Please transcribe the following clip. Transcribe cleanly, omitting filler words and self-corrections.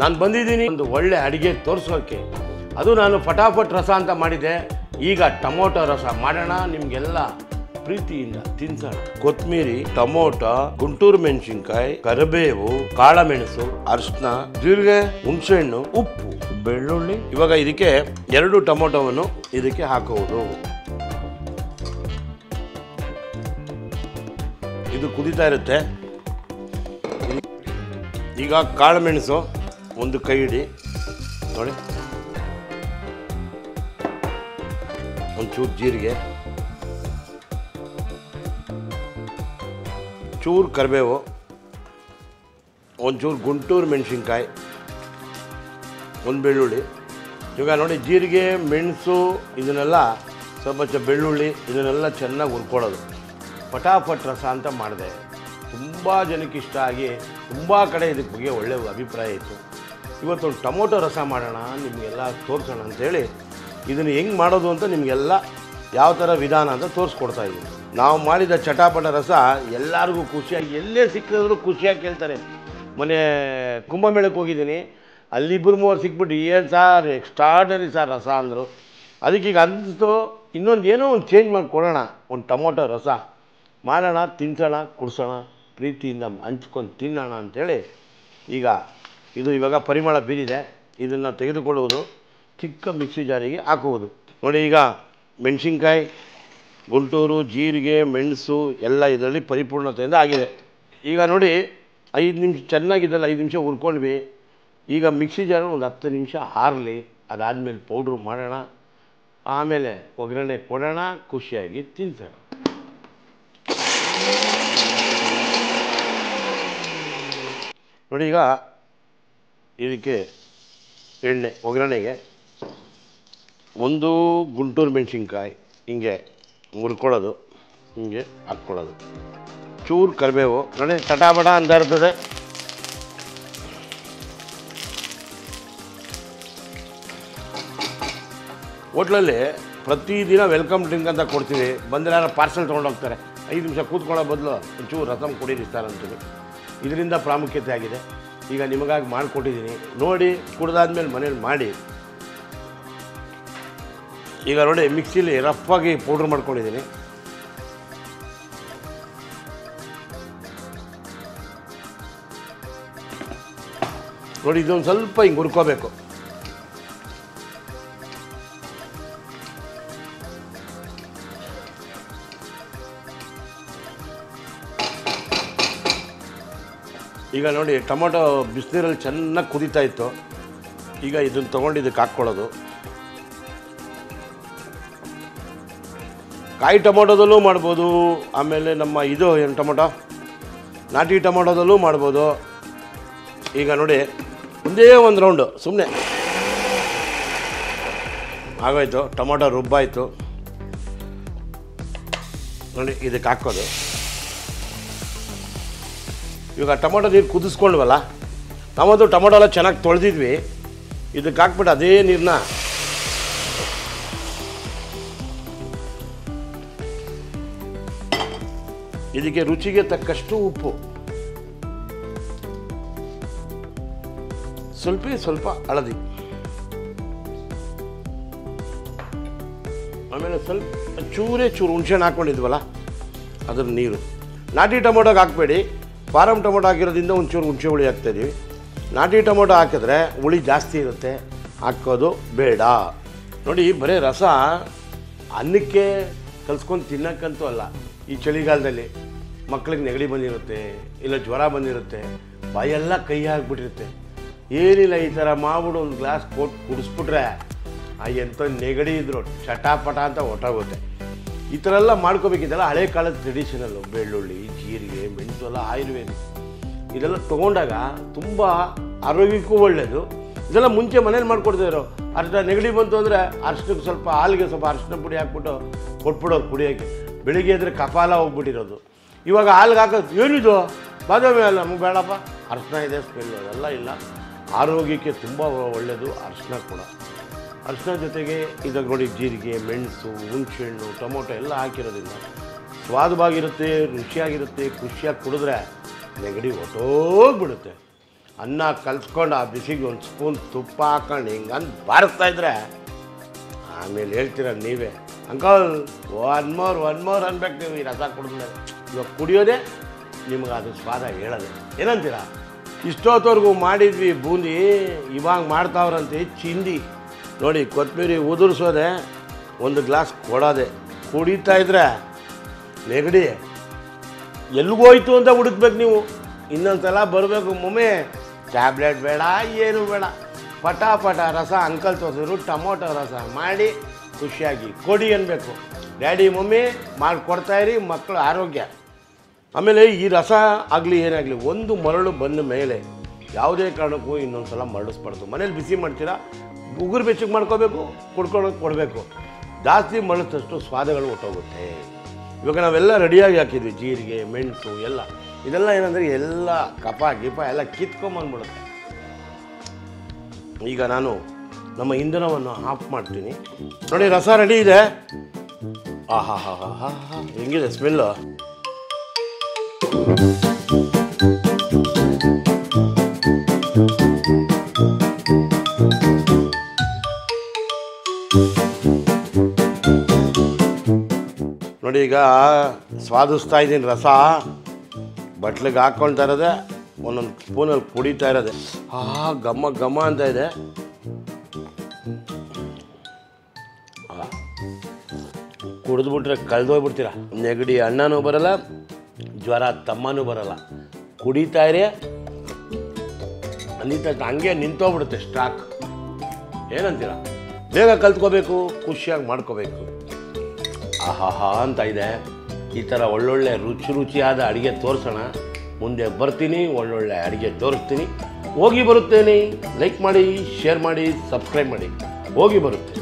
ನಾನು ಬಂದಿದ್ದೀನಿ ಒಂದು ಒಳ್ಳೆ ಅಡುಗೆ ತೋರಿಸೋಕ್ಕೆ. ಅದು ನಾನು ಫಟಾಫಟ್ ರಸ ಅಂತ ಮಾಡಿದ್ದೆ. ಈಗ ಟೊಮೊಟೊ ರಸ ಮಾಡೋಣ, ನಿಮಗೆಲ್ಲ ಪ್ರೀತಿಯಿಂದ ತಿನ್ಸೋಣ. ಕೊತ್ತಂಬರಿ, ಟೊಮೊಟೊ, ಗುಂಟೂರು ಮೆಣಸಿನ್ಕಾಯಿ, ಕರಿಬೇವು, ಕಾಳಮೆಣಸು, ಅರಿಶಿನ, ಜೀರಿಗೆ, ಹುಣಸೆಹಣ್ಣು, ಉಪ್ಪು, ಬೆಳ್ಳುಳ್ಳಿ. ಇವಾಗ ಇದಕ್ಕೆ 2 ಟೊಮೊಟೊವನ್ನು ಇದಕ್ಕೆ ಹಾಕುವುದು. ಇದು ಕುದೀತಾ ಇರುತ್ತೆ. ಈಗ ಕಾಳುಮೆಣಸು ಒಂದು ಕೈ ಹಿಡಿ ನೋಡಿ, ಒಂಚೂರು ಜೀರಿಗೆ, ಚೂರು ಕರಿಬೇವು, ಒಂಚೂರು ಗುಂಟೂರು ಮೆಣಸಿನ್ಕಾಯಿ, ಒಂದು ಬೆಳ್ಳುಳ್ಳಿ. ಇವಾಗ ನೋಡಿ ಜೀರಿಗೆ, ಮೆಣಸು ಇದನ್ನೆಲ್ಲ ಸ್ವಲ್ಪ ಬೆಳ್ಳುಳ್ಳಿ ಇದನ್ನೆಲ್ಲ ಚೆನ್ನಾಗಿ ಹುರ್ಕೊಳ್ಳೋದು. ಫಟಾಫಟ್ ರಸ ಅಂತ ಮಾಡಿದೆ. ತುಂಬ ಜನಕ್ಕೆ ಇಷ್ಟ ಆಗಿ ತುಂಬ ಕಡೆ ಇದಕ್ಕೆ ಬಗ್ಗೆ ಒಳ್ಳೆಯ ಅಭಿಪ್ರಾಯ ಇತ್ತು. ಇವತ್ತೊಂದು ಟೊಮೊಟೊ ರಸ ಮಾಡೋಣ, ನಿಮಗೆಲ್ಲ ತೋರಿಸೋಣ ಅಂಥೇಳಿ ಇದನ್ನು ಹೆಂಗೆ ಮಾಡೋದು ಅಂತ ನಿಮಗೆಲ್ಲ ಯಾವ ಥರ ವಿಧಾನ ಅಂತ ತೋರಿಸ್ಕೊಡ್ತಾಯಿದ್ದೀನಿ. ನಾವು ಮಾಡಿದ ಚಟಾಪಟ ರಸ ಎಲ್ಲರಿಗೂ ಖುಷಿಯಾಗಿ, ಎಲ್ಲೇ ಸಿಕ್ಕಿದ್ರು ಖುಷಿಯಾಗಿ ಕೇಳ್ತಾರೆ. ಮೊನ್ನೆ ಕುಂಭಮೇಳಕ್ಕೆ ಹೋಗಿದ್ದೀನಿ, ಅಲ್ಲಿ 2-3 ಸಿಕ್ಬಿಟ್ಟು ಏನು ಸಾರ್ ಎಕ್ಸ್ಟ್ರಾರ್ಡನರಿ ಸಾರ್ ರಸ ಅಂದರು. ಅದಕ್ಕೀಗ ಅನಿಸ್ತು ಇನ್ನೊಂದು ಏನೋ ಒಂದು ಚೇಂಜ್ ಮಾಡಿ ಕೊಡೋಣ, ಒಂದು ಟೊಮೊಟೊ ರಸ ಮಾಡೋಣ, ತಿನ್ಸೋಣ, ಕುಡಿಸೋಣ, ಪ್ರೀತಿಯಿಂದ ಹಂಚ್ಕೊಂಡು ತಿನ್ನೋಣ ಅಂಥೇಳಿ. ಇವಾಗ ಪರಿಮಳ ಬೀರಿದೆ. ಇದನ್ನು ತೆಗೆದುಕೊಳ್ಳುವುದು, ಚಿಕ್ಕ ಮಿಕ್ಸಿ ಜಾರಿಗೆ ಹಾಕುವುದು. ನೋಡಿ ಈಗ ಮೆಣಸಿನ್ಕಾಯಿ, ಗುಂಟೂರು, ಜೀರಿಗೆ, ಮೆಣಸು ಎಲ್ಲ ಇದರಲ್ಲಿ ಪರಿಪೂರ್ಣತೆಯಿಂದ ಆಗಿದೆ. ಈಗ ನೋಡಿ 5 ನಿಮಿಷ ಚೆನ್ನಾಗಿದ್ದಲ್ಲ, 5 ನಿಮಿಷ ಹುರ್ಕೊಂಡ್ವಿ. ಈಗ ಮಿಕ್ಸಿ ಜಾರ ಒಂದು 10 ನಿಮಿಷ ಆರಲಿ. ಅದಾದಮೇಲೆ ಪೌಡ್ರು ಮಾಡೋಣ, ಆಮೇಲೆ ಒಗ್ಗರಣೆ ಕೊಡೋಣ, ಖುಷಿಯಾಗಿ ತಿನ್ಸೋಣ. ನೋಡಿ ಈಗ ಇದಕ್ಕೆ ಎಣ್ಣೆ ಒಗ್ಗರಣೆಗೆ 1 ಗುಂಟೂರು ಮೆಣಸಿನ್ಕಾಯಿ ಹಿಂಗೆ ಹುರ್ಕೊಳ್ಳೋದು, ಹಿಂಗೆ ಹಾಕ್ಕೊಳ್ಳೋದು, ಚೂರು ಕರಿಬೇವು. ನೋಡಿ ಚಟಾಪಟ ಅಂತ ಇರ್ತದೆ. ಹೋಟ್ಲಲ್ಲಿ ಪ್ರತಿದಿನ ವೆಲ್ಕಮ್ ಡ್ರಿಂಕ್ ಅಂತ ಕೊಡ್ತೀವಿ. ಬಂದರೆ ಯಾರು ಪಾರ್ಸೆಲ್ ತೊಗೊಂಡೋಗ್ತಾರೆ, 5 ನಿಮಿಷ ಕೂತ್ಕೊಳ್ಳೋ ಬದಲು ಒಂಚೂರು ರಸಮ್ ಕುಡಿಯಿಸ್ತಾರೆ ಅಂತೀವಿ. ಇದರಿಂದ ಪ್ರಾಮುಖ್ಯತೆ ಆಗಿದೆ. ಈಗ ನಿಮಗಾಗಿ ಮಾಡಿಕೊಟ್ಟಿದ್ದೀನಿ, ನೋಡಿ ಕುಡ್ದಾದ್ಮೇಲೆ ಮನೇಲಿ ಮಾಡಿ. ಈಗ ನೋಡಿ ಮಿಕ್ಸಿಲಿ ರಫಾಗಿ ಪೌಡ್ರ್ ಮಾಡ್ಕೊಂಡಿದ್ದೀನಿ. ನೋಡಿ ಇದೊಂದು ಸ್ವಲ್ಪ ಹಿಂಗೆ ಹುರ್ಕೋಬೇಕು. ಈಗ ನೋಡಿ ಟೊಮೊಟೊ ಬಿಸಿನೀರಲ್ಲಿ ಚೆನ್ನಾಗಿ ಕುದೀತಾ ಇತ್ತು. ಈಗ ಇದನ್ನು ತೊಗೊಂಡು ಇದಕ್ಕೆ ಹಾಕ್ಕೊಳ್ಳೋದು. ಕಾಯಿ ಟೊಮೊಟೊದಲ್ಲೂ ಮಾಡ್ಬೋದು, ಆಮೇಲೆ ನಮ್ಮ ಇದು ಏನು ಟೊಮೊಟೊ ನಾಟಿ ಟೊಮೊಟೊದಲ್ಲೂ ಮಾಡ್ಬೋದು. ಈಗ ನೋಡಿ ಒಂದೇ ಒಂದು ರೌಂಡು ಸುಮ್ಮನೆ ಆಗೋಯ್ತು, ಟೊಮೊಟೊ ರುಬ್ಬಾಯಿತು. ನೋಡಿ ಇದಕ್ಕೆ ಹಾಕೋದು. ಇವಾಗ ಟೊಮೊಟೊ ನೀರು ಕುದಿಸ್ಕೊಂಡ್ವಲ್ಲ, ನಾವದು ಟೊಮೊಟೊ ಎಲ್ಲ ಚೆನ್ನಾಗಿ ತೊಳೆದಿದ್ವಿ. ಇದಕ್ಕೆ ಹಾಕ್ಬಿಟ್ಟು ಅದೇ ನೀರನ್ನ ಇದಕ್ಕೆ ರುಚಿಗೆ ತಕ್ಕಷ್ಟು ಉಪ್ಪು, ಸ್ವಲ್ಪ ಹಳದಿ, ಆಮೇಲೆ ಸ್ವಲ್ಪ ಚೂರು ಹುಣಸೆಹಣ್ಣು ಹಾಕ್ಕೊಂಡಿದ್ವಲ್ಲ ಅದ್ರ ನೀರು. ನಾಟಿ ಟೊಮೊಟೊಗೆ ಹಾಕಬೇಡಿ, ಫಾರಮ್ ಟೊಮೊಟೊ ಹಾಕಿರೋದ್ರಿಂದ ಒಂಚೂರು ಹುಣಸೆ ಹುಳಿ ಹಾಕ್ತಾಯಿದ್ದೀವಿ. ನಾಟಿ ಟೊಮೊಟೊ ಹಾಕಿದ್ರೆ ಹುಳಿ ಜಾಸ್ತಿ ಇರುತ್ತೆ, ಹಾಕೋದು ಬೇಡ. ನೋಡಿ ಬರೀ ರಸ ಅನ್ನಕ್ಕೆ ಕಲ್ಸ್ಕೊಂಡು ತಿನ್ನೋಕ್ಕಂತೂ ಅಲ್ಲ. ಈ ಚಳಿಗಾಲದಲ್ಲಿ ಮಕ್ಳಿಗೆ ನೆಗಡಿ ಬಂದಿರುತ್ತೆ, ಇಲ್ಲ ಜ್ವರ ಬಂದಿರುತ್ತೆ, ಬಾಯೆಲ್ಲ ಕೈ ಆಗಿಬಿಟ್ಟಿರುತ್ತೆ. ಏನಿಲ್ಲ, ಈ ಥರ ಮಾಡ್ಬಿಟ್ಟು ಒಂದು ಗ್ಲಾಸ್ ಕೊಟ್ಟು ಕುಡಿಸ್ಬಿಟ್ರೆ ಎಂಥ ನೆಗಡಿ ಇದ್ರು ಚಟಾಪಟ ಅಂತ ಹೊಟ್ಟೋಗುತ್ತೆ. ಈ ಥರ ಎಲ್ಲ ಮಾಡ್ಕೋಬೇಕಿದ್ದೆಲ್ಲ ಹಳೆ ಕಾಲದ ಟ್ರೆಡಿಷನಲ್ಲು. ಬೆಳ್ಳುಳ್ಳಿ, ಜೀರಿಗೆ, ಮೆಣಸು ಎಲ್ಲ ಆಯುರ್ವೇದಿಕ್ ಇದೆಲ್ಲ ತೊಗೊಂಡಾಗ ತುಂಬ ಆರೋಗ್ಯಕ್ಕೂ ಒಳ್ಳೆಯದು. ಇದೆಲ್ಲ ಮುಂಚೆ ಮನೇಲಿ ಮಾಡ್ಕೊಡ್ತಿದ್ರು. ನೆಗಡಿ ಬಂತು ಅಂದರೆ ಅರಿಶಿನಕ್ಕೆ ಸ್ವಲ್ಪ ಹಾಲಿಗೆ ಸ್ವಲ್ಪ ಅರಿಶಿನ ಪುಡಿ ಹಾಕ್ಬಿಟ್ಟು ಕೊಟ್ಬಿಡೋರು ಕುಡಿಯೋಕ್ಕೆ. ಬೆಳಿಗ್ಗೆ ಇದ್ದರೆ ಕಫಾಲ ಹೋಗ್ಬಿಟ್ಟಿರೋದು. ಇವಾಗ ಹಾಲಿಗೆ ಹಾಕೋದು ಏನಿದು ಬಾದಾಮಿ ಅಲ್ಲ, ಬೇಡಪ್ಪ ಅರಿಶಿನ ಇದೆ ಸ್ಮೆಲ್ಲು, ಅದೆಲ್ಲ ಇಲ್ಲ. ಆರೋಗ್ಯಕ್ಕೆ ತುಂಬ ಒಳ್ಳೆಯದು ಅರಿಶಿನ ಕೂಡ. ಅರಿಶಿನ ಜೊತೆಗೆ ಇದಾಗ ನೋಡಿ ಜೀರಿಗೆ, ಮೆಣಸು, ಹುಣಸೆಹಣ್ಣು, ಟೊಮೊಟೊ ಎಲ್ಲ ಹಾಕಿರೋದ್ರಿಂದ ಸ್ವಾದವಾಗಿರುತ್ತೆ, ರುಚಿಯಾಗಿರುತ್ತೆ. ಖುಷಿಯಾಗಿ ಕುಡಿದ್ರೆ ನೆಗಡಿ ಹೊಟ್ಟೋಗ್ಬಿಡುತ್ತೆ. ಅನ್ನ ಕಲ್ಸ್ಕೊಂಡು ಆ ಬಿಸಿಗೆ ಒಂದು ಸ್ಪೂನ್ ತುಪ್ಪ ಹಾಕೊಂಡು ಹಿಂಗಂದು ಬಾರಿಸ್ತಾಯಿದ್ರೆ ಆಮೇಲೆ ಹೇಳ್ತೀರ ನೀವೇ ಅಂಕಲ್ ಒನ್ ಮೋರ್ ಅನ್ಬೇಕು ನೀವು ಈ ರಸ ಕುಡಿದ್ಮೇಲೆ. ಇವಾಗ ಕುಡಿಯೋದೇ ನಿಮ್ಗೆ ಅದು ಸ್ವಾದ ಹೇಳೋದೆ. ಏನಂತೀರ? ಇಷ್ಟೊತ್ತವರೆಗೂ ಮಾಡಿದ್ವಿ ಬೂಂದಿ, ಇವಾಗ ಮಾಡ್ತಾವ್ರಂತೆ ಚಿಂದಿ. ನೋಡಿ ಕೊತ್ತಂಬರಿ ಉದುರಿಸೋದೆ, ಒಂದು ಗ್ಲಾಸ್ ಕೊಡೋದೆ, ಕುಡಿತಾಯಿದ್ರೆ ನೆಗಡಿ ಎಲ್ಲಿಗೋಯ್ತು ಅಂತ ಹುಡುಕ್ಬೇಕು ನೀವು. ಇನ್ನೊಂದು ಸಲ ಬರಬೇಕು, ಮಮ್ಮಿ ಟ್ಯಾಬ್ಲೆಟ್ ಬೇಡ ಏನು ಬೇಡ, ಪಟಾಪಟ ರಸ ಅಂಕಲ್ ತೋರಿಸಿದ್ರು ಟೊಮೊಟೊ ರಸ ಮಾಡಿ ಖುಷಿಯಾಗಿ ಕೊಡಿ ಅನ್ಬೇಕು. ಡ್ಯಾಡಿ ಮಮ್ಮಿ ಮಾಡಿಕೊಡ್ತಾಯಿರಿ, ಮಕ್ಕಳು ಆರೋಗ್ಯ. ಆಮೇಲೆ ಈ ರಸ ಆಗಲಿ ಏನಾಗಲಿ ಒಂದು ಮರಳು ಬಂದ ಮೇಲೆ ಯಾವುದೇ ಕಾರಣಕ್ಕೂ ಇನ್ನೊಂದು ಸಲ ಮರಳಿಸ್ಬಾರ್ದು. ಮನೇಲಿ ಬಿಸಿ ಮಾಡ್ತೀರಾ, ಉಗುರು ಬೆಚ್ಚಗೆ ಮಾಡ್ಕೋಬೇಕು, ಕೊಡಬೇಕು. ಜಾಸ್ತಿ ಮರಳಿಸಿದಷ್ಟು ಸ್ವಾದಗಳು ಹೊಟ್ಟೋಗುತ್ತೆ. ಇವಾಗ ನಾವೆಲ್ಲ ರೆಡಿಯಾಗಿ ಹಾಕಿದ್ವಿ, ಜೀರಿಗೆ ಮೆಣಸು ಎಲ್ಲ. ಇದೆಲ್ಲ ಏನಂದರೆ ಎಲ್ಲ ಕಫ ಗಿಫ ಎಲ್ಲ ಕಿತ್ಕೊಂಬಂದ್ಬಿಡುತ್ತೆ. ಈಗ ನಾನು ನಮ್ಮ ಇಂಧನವನ್ನು ಆಫ್ ಮಾಡ್ತೀನಿ. ನೋಡಿ ರಸ ರೆಡಿ ಇದೆ. ಆಹಾ ಹಾ ಹಾ ಹಾ ಹಾ ಹೆಂಗಿದೆ ಸ್ಮೆಲ್ಲು. ನೋಡಿ ಈಗ ಸ್ವಾದಿಸ್ತಾ ಇದ್ದೀನಿ ರಸ. ಬಟ್ಲಿಗೆ ಹಾಕ್ಕೊಳ್ತಾ ಇರೋದೆ, ಒಂದೊಂದು ಸ್ಪೂನಲ್ಲಿ ಕುಡಿತಾ ಇರೋದೆ. ಘಮ ಘಮ ಅಂತ ಇದೆ. ಕುಡಿದ್ಬಿಟ್ರೆ ಕಳೆದೋಗ್ಬಿಡ್ತೀರ. ನೆಗಡಿ ಅಣ್ಣನೂ ಬರಲ್ಲ, ಜ್ವರ ತಮ್ಮನೂ ಬರಲ್ಲ. ಕುಡಿತಾ ಇರಿ, ಹಂಗೆ ನಿಂತೋಗ್ಬಿಡುತ್ತೆ ಸ್ಟಾಕ್. ಏನಂತೀರ? ಬೇಗ ಕಲ್ತ್ಕೋಬೇಕು, ಖುಷಿಯಾಗಿ ಮಾಡ್ಕೋಬೇಕು. ಆಹಾಹಾ ಅಂತ ಇದೆ. ಈ ಥರ ಒಳ್ಳೊಳ್ಳೆ ರುಚಿಯಾದ ಅಡುಗೆ ತೋರಿಸೋಣ. ಮುಂದೆ ಬರ್ತೀನಿ, ಒಳ್ಳೊಳ್ಳೆ ಅಡುಗೆ ತೋರಿಸ್ತೀನಿ. ಹೋಗಿ ಬರುತ್ತೇನೆ. ಲೈಕ್ ಮಾಡಿ, ಶೇರ್ ಮಾಡಿ, ಸಬ್ಸ್ಕ್ರೈಬ್ ಮಾಡಿ. ಹೋಗಿ ಬರುತ್ತೆ.